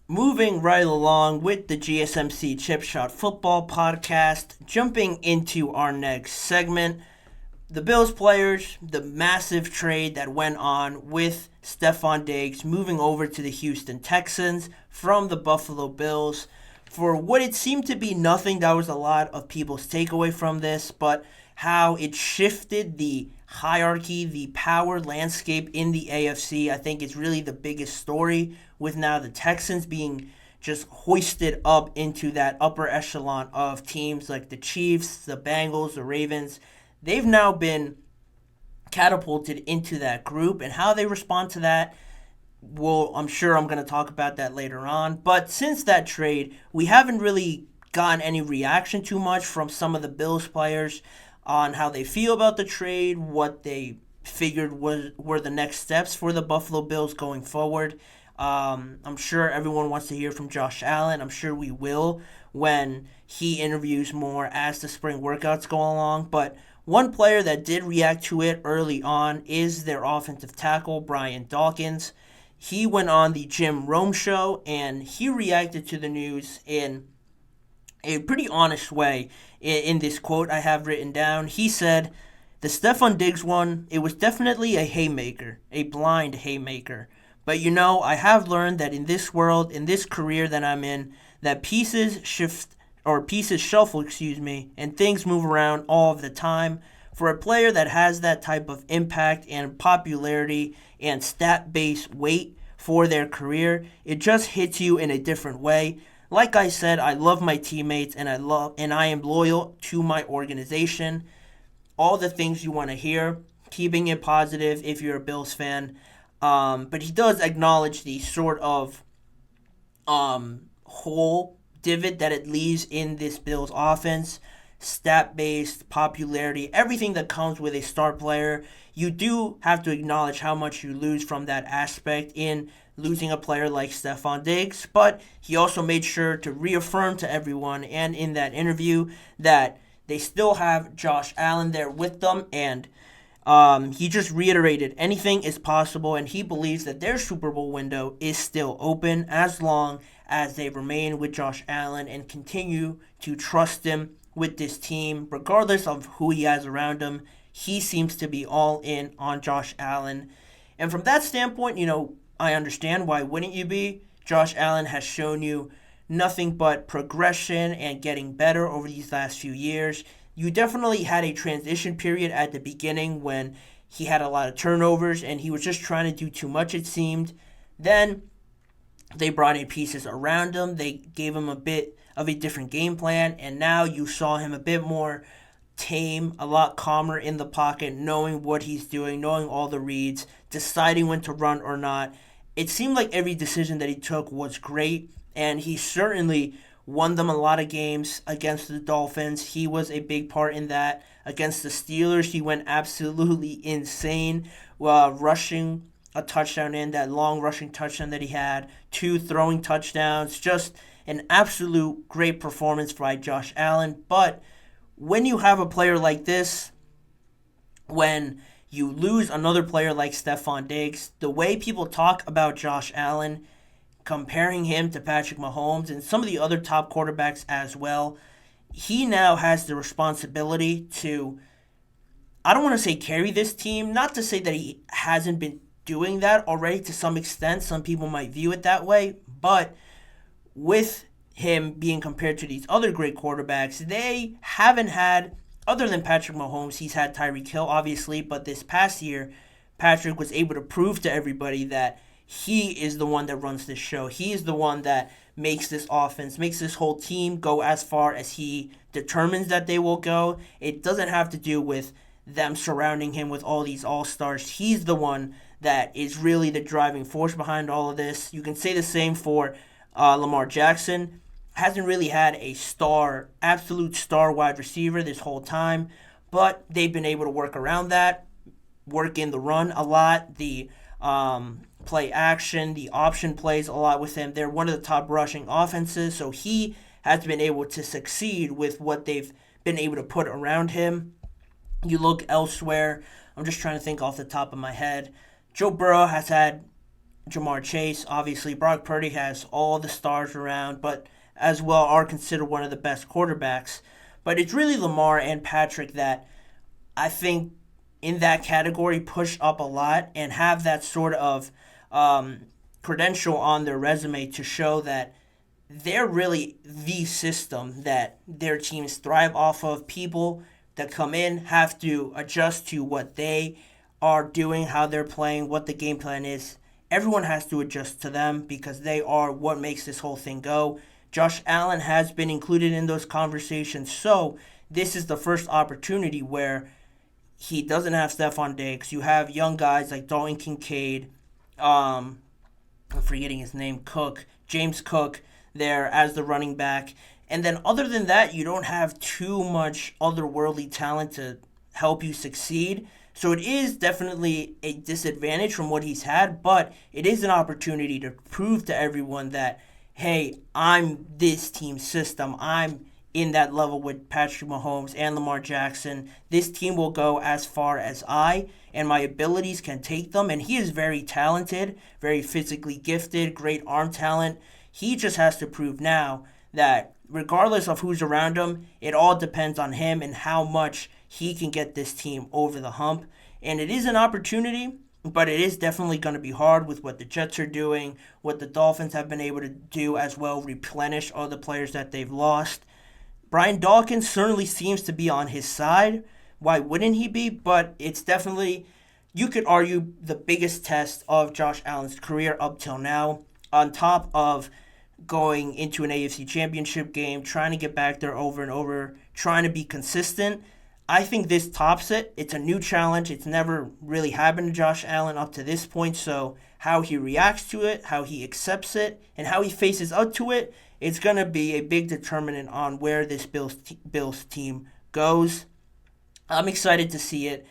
Moving right along with the GSMC Chip Shot Football Podcast, jumping into our next segment, the Bills players, the massive trade that went on with Stefon Diggs moving over to the Houston Texans from the Buffalo Bills. For what it seemed to be nothing, that was a lot of people's takeaway from this, but how it shifted the hierarchy, the power landscape in the AFC. I think it's really the biggest story with now the Texans being just hoisted up into that upper echelon of teams like the Chiefs, the Bengals, the Ravens. They've now been catapulted into that group, and how they respond to that, well, I'm sure I'm going to talk about that later on. But since that trade, we haven't really gotten any reaction too much from some of the Bills players on how they feel about the trade, what they figured were the next steps for the Buffalo Bills going forward. I'm sure everyone wants to hear from Josh Allen. I'm sure we will when he interviews more as the spring workouts go along. But one player that did react to it early on is their offensive tackle, Brian Dawkins. He went on the Jim Rome show and he reacted to the news in a pretty honest way. In this quote I have written down, he said, "The Stefon Diggs one, it was definitely a haymaker, a blind haymaker. But I have learned that in this world, in this career that I'm in, that pieces shuffle, and things move around all of the time. For a player that has that type of impact and popularity and stat-based weight for their career, it just hits you in a different way. Like I said, I love my teammates and I am loyal to my organization. All the things you want to hear, keeping it positive if you're a Bills fan." But he does acknowledge the sort of hole divot that it leaves in this Bills offense. Stat based, popularity, everything that comes with a star player. You do have to acknowledge how much you lose from that aspect in losing a player like Stefon Diggs. But he also made sure to reaffirm to everyone and in that interview that they still have Josh Allen there with them, and he just reiterated anything is possible, and he believes that their Super Bowl window is still open as long as they remain with Josh Allen and continue to trust him with this team, regardless of who he has around him. He seems to be all in on Josh Allen. And from that standpoint, I understand why wouldn't you be? Josh Allen has shown you nothing but progression and getting better over these last few years. You definitely had a transition period at the beginning when he had a lot of turnovers and he was just trying to do too much, it seemed. Then they brought in pieces around him. They gave him a bit of a different game plan, and now you saw him a bit more tame, a lot calmer in the pocket, knowing what he's doing, knowing all the reads, deciding when to run or not. It seemed like every decision that he took was great, and he certainly won them a lot of games against the Dolphins. He was a big part in that. Against the Steelers, he went absolutely insane, rushing a touchdown in, that long rushing touchdown that he had, 2 throwing touchdowns, just an absolute great performance by Josh Allen. But when you have a player like this, when you lose another player like Stefon Diggs, the way people talk about Josh Allen, comparing him to Patrick Mahomes and some of the other top quarterbacks as well, he now has the responsibility to, I don't want to say carry this team, not to say that he hasn't been doing that already to some extent. Some people might view it that way, but with him being compared to these other great quarterbacks, they haven't had, other than Patrick Mahomes, he's had Tyreek Hill, obviously, but this past year, Patrick was able to prove to everybody that he is the one that runs this show. He is the one that makes this offense, makes this whole team go as far as he determines that they will go. It doesn't have to do with them surrounding him with all these all-stars. He's the one that is really the driving force behind all of this. You can say the same for Lamar Jackson. Hasn't really had a star, absolute star wide receiver this whole time, but they've been able to work around that, work in the run a lot, the play action, the option plays a lot with him. They're one of the top rushing offenses, so he has been able to succeed with what they've been able to put around him. You look elsewhere, I'm just trying to think off the top of my head. Joe Burrow has had Jamar Chase. Obviously, Brock Purdy has all the stars around, but as well are considered one of the best quarterbacks. But it's really Lamar and Patrick that I think in that category push up a lot and have that sort of credential on their resume to show that they're really the system that their teams thrive off of. People that come in have to adjust to what they are doing, how they're playing, what the game plan is. Everyone has to adjust to them because they are what makes this whole thing go. Josh Allen has been included in those conversations, so this is the first opportunity where he doesn't have Stefon Diggs. You have young guys like Dalton Kincaid, I'm forgetting his name, James Cook there as the running back. And then other than that, you don't have too much otherworldly talent to help you succeed. So it is definitely a disadvantage from what he's had, but it is an opportunity to prove to everyone that, hey, I'm this team system. I'm in that level with Patrick Mahomes and Lamar Jackson. This team will go as far as I and my abilities can take them. And he is very talented, very physically gifted, great arm talent. He just has to prove now that regardless of who's around him, it all depends on him and how much he can get this team over the hump. And it is an opportunity, but it is definitely going to be hard with what the Jets are doing, what the Dolphins have been able to do as well, replenish all the players that they've lost. Brian Dawkins certainly seems to be on his side. Why wouldn't he be? But it's definitely, you could argue, the biggest test of Josh Allen's career up till now, on top of going into an AFC championship game, trying to get back there over and over, trying to be consistent. I think this tops it. It's a new challenge. It's never really happened to Josh Allen up to this point, so how he reacts to it, how he accepts it, and how he faces up to it, it's going to be a big determinant on where this Bills team goes. I'm excited to see it.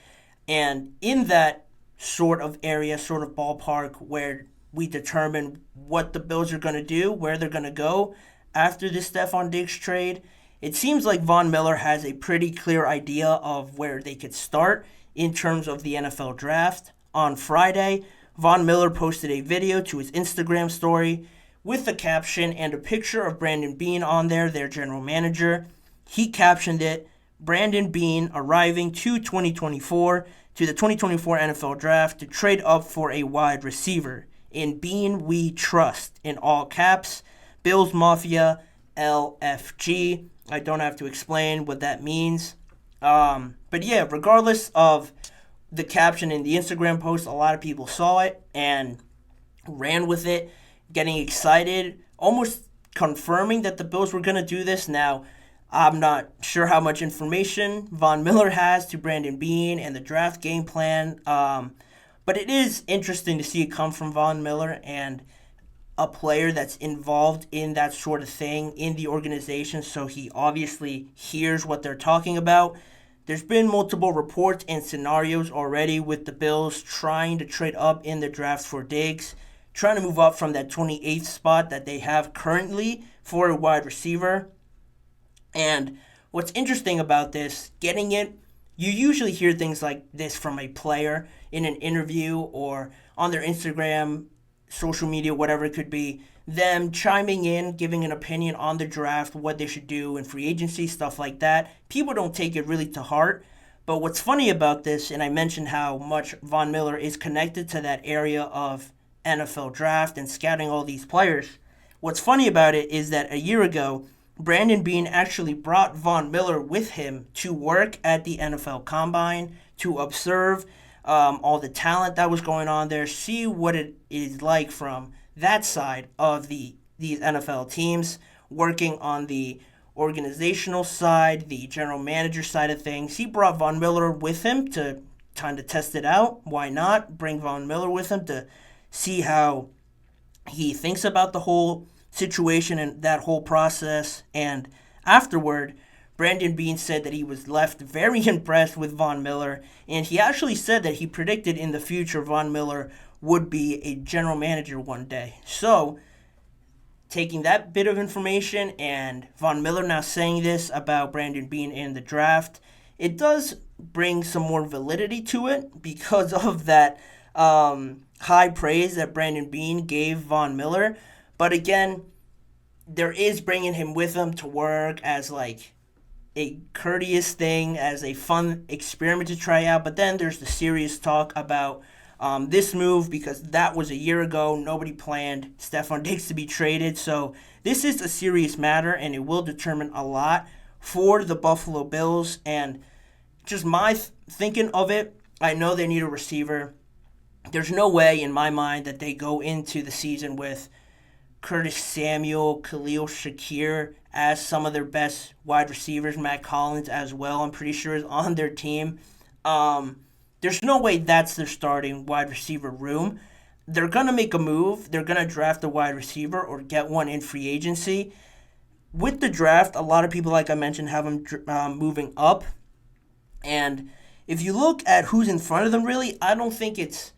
And in that sort of area, sort of ballpark where we determine what the Bills are going to do, where they're going to go after this Stefon Diggs trade, it seems like Von Miller has a pretty clear idea of where they could start in terms of the NFL draft. On Friday, Von Miller posted a video to his Instagram story with a caption and a picture of Brandon Beane on there, their general manager. He captioned it, Brandon Beane arriving to the 2024 NFL draft to trade up for a wide receiver. In Beane, we trust. In all caps, Bills Mafia, LFG. I don't have to explain what that means. But yeah, regardless of the caption in the Instagram post, a lot of people saw it and ran with it, getting excited, almost confirming that the Bills were going to do this. Now, I'm not sure how much information Von Miller has to Brandon Beane and the draft game plan, but it is interesting to see it come from Von Miller and a player that's involved in that sort of thing in the organization, so he obviously hears what they're talking about. There's been multiple reports and scenarios already with the Bills trying to trade up in the draft for Diggs, trying to move up from that 28th spot that they have currently for a wide receiver. And what's interesting about this, getting it, you usually hear things like this from a player in an interview or on their Instagram, social media, whatever it could be, them chiming in, giving an opinion on the draft, what they should do in free agency, stuff like that. People don't take it really to heart. But what's funny about this, and I mentioned how much Von Miller is connected to that area of NFL draft and scouting all these players, what's funny about it is that a year ago, Brandon Beane actually brought Von Miller with him to work at the NFL Combine to observe all the talent that was going on there, see what it is like from that side of these NFL teams, working on the organizational side, the general manager side of things. He brought Von Miller with him to kind of test it out. Why not bring Von Miller with him to see how he thinks about the whole situation and that whole process? And afterward, Brandon Beane said that he was left very impressed with Von Miller, and he actually said that he predicted in the future Von Miller would be a general manager one day. So, taking that bit of information and Von Miller now saying this about Brandon Beane in the draft, it does bring some more validity to it because of that high praise that Brandon Beane gave Von Miller. But again, there is bringing him with him to work as like a courteous thing, as a fun experiment to try out. But then there's the serious talk about this move, because that was a year ago. Nobody planned Stefon Diggs to be traded. So this is a serious matter, and it will determine a lot for the Buffalo Bills. And just my thinking of it, I know they need a receiver. There's no way in my mind that they go into the season with Curtis Samuel, Khalil Shakir as some of their best wide receivers. Matt Collins as well, I'm pretty sure, is on their team. There's no way that's their starting wide receiver room. They're going to make a move. They're going to draft a wide receiver or get one in free agency. With the draft, a lot of people, like I mentioned, have them moving up. And if you look at who's in front of them, really, I don't think it's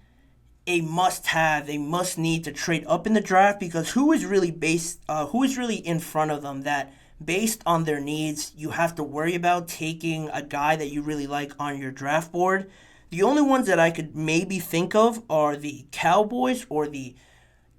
a must-have, a must-need to trade up in the draft, because who is really in front of them that, based on their needs, you have to worry about taking a guy that you really like on your draft board. The only ones that I could maybe think of are the Cowboys or the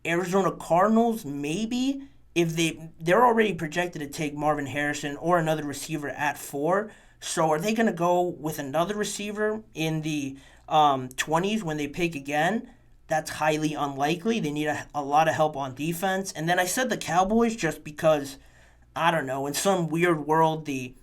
Arizona Cardinals, maybe, if they're already projected to take Marvin Harrison or another receiver at 4. So are they going to go with another receiver in the 20s when they pick again? That's highly unlikely. They need a lot of help on defense. And then I said the Cowboys just because, I don't know, in some weird world, the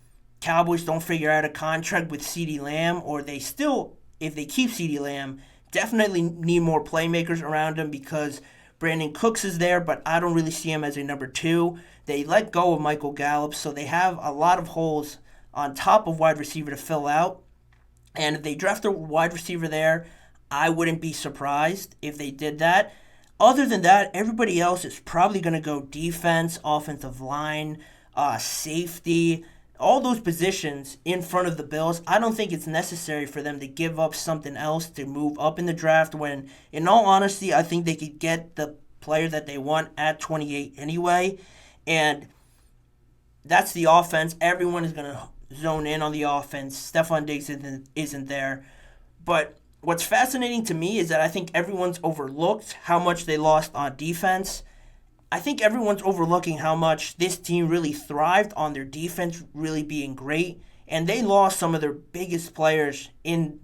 Cowboys don't figure out a contract with CeeDee Lamb, or they still, if they keep CeeDee Lamb, definitely need more playmakers around him, because Brandon Cooks is there, but I don't really see him as a number 2. They let go of Michael Gallup, so they have a lot of holes on top of wide receiver to fill out. And if they draft a wide receiver there, I wouldn't be surprised if they did that. Other than that, everybody else is probably going to go defense, offensive line, safety, all those positions in front of the Bills. I don't think it's necessary for them to give up something else to move up in the draft when, in all honesty, I think they could get the player that they want at 28 anyway. And that's the offense. Everyone is going to zone in on the offense. Stefon Diggs isn't there. But what's fascinating to me is that I think everyone's overlooked how much they lost on defense. I think everyone's overlooking how much this team really thrived on their defense really being great. And they lost some of their biggest players in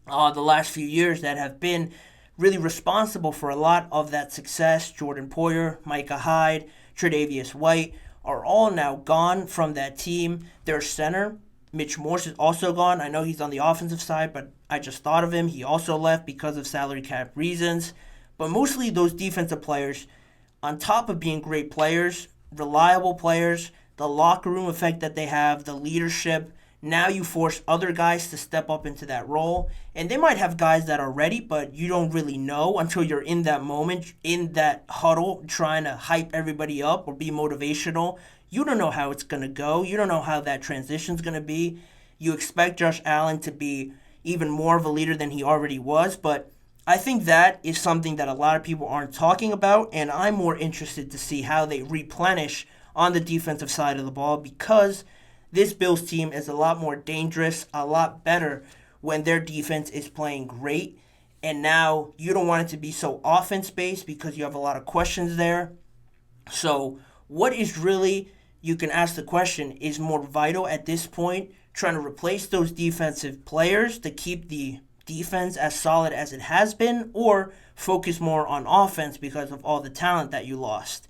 the last few years that have been really responsible for a lot of that success. Jordan Poyer, Micah Hyde, Tre'Davious White are all now gone from that team. Their center, Mitch Morse, is also gone. I know he's on the offensive side, but I just thought of him. He also left because of salary cap reasons. But mostly those defensive players, on top of being great players, reliable players, the locker room effect that they have, the leadership, now you force other guys to step up into that role. And they might have guys that are ready, but you don't really know until you're in that moment, in that huddle, trying to hype everybody up or be motivational. You don't know how it's going to go. You don't know how that transition's going to be. You expect Josh Allen to be even more of a leader than he already was, but I think that is something that a lot of people aren't talking about, and I'm more interested to see how they replenish on the defensive side of the ball, because this Bills team is a lot more dangerous, a lot better when their defense is playing great. And now you don't want it to be so offense-based because you have a lot of questions there. So what is really, you can ask the question, is more vital at this point, trying to replace those defensive players to keep the defense as solid as it has been, or focus more on offense because of all the talent that you lost?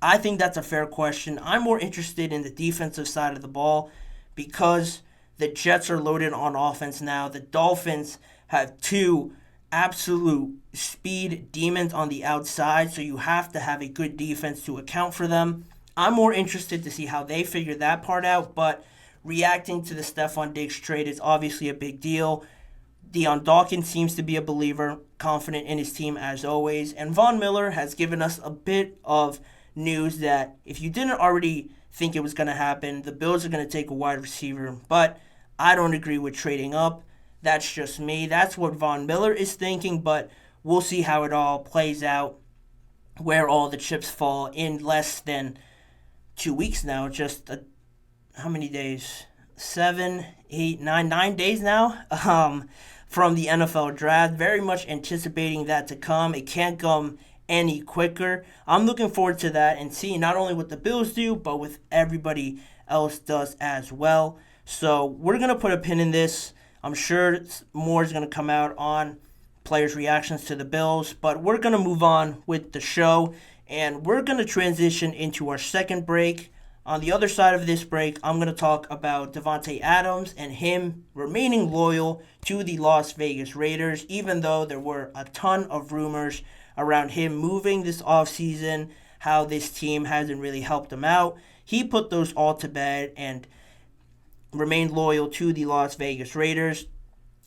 I think that's a fair question. I'm more interested in the defensive side of the ball because the Jets are loaded on offense now. The Dolphins have 2 absolute speed demons on the outside, so you have to have a good defense to account for them. I'm more interested to see how they figure that part out, but reacting to the Stefon Diggs trade is obviously a big deal. Deion Dawkins seems to be a believer, confident in his team as always, and Von Miller has given us a bit of news that if you didn't already think it was going to happen, the Bills are going to take a wide receiver, but I don't agree with trading up. That's just me. That's what Von Miller is thinking, but we'll see how it all plays out, where all the chips fall in less than 2 weeks now. Just how many days? 7, 8, 9 days now. from the NFL draft. Very much anticipating that to come. It can't come any quicker. I'm looking forward to that and seeing not only what the Bills do, but what everybody else does as well. So we're going to put a pin in this. I'm sure more is going to come out on players' reactions to the Bills, but we're going to move on with the show, and we're going to transition into our second break. On the other side of this break, I'm going to talk about Davante Adams and him remaining loyal to the Las Vegas Raiders, even though there were a ton of rumors around him moving this offseason, how this team hasn't really helped him out. He put those all to bed and remained loyal to the Las Vegas Raiders,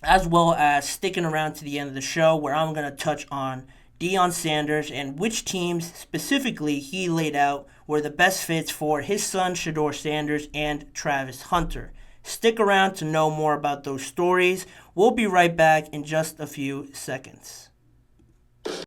as well as sticking around to the end of the show where I'm going to touch on Deion Sanders and which teams specifically he laid out were the best fits for his son Shedeur Sanders and Travis Hunter. Stick around to know more about those stories. We'll be right back in just a few seconds.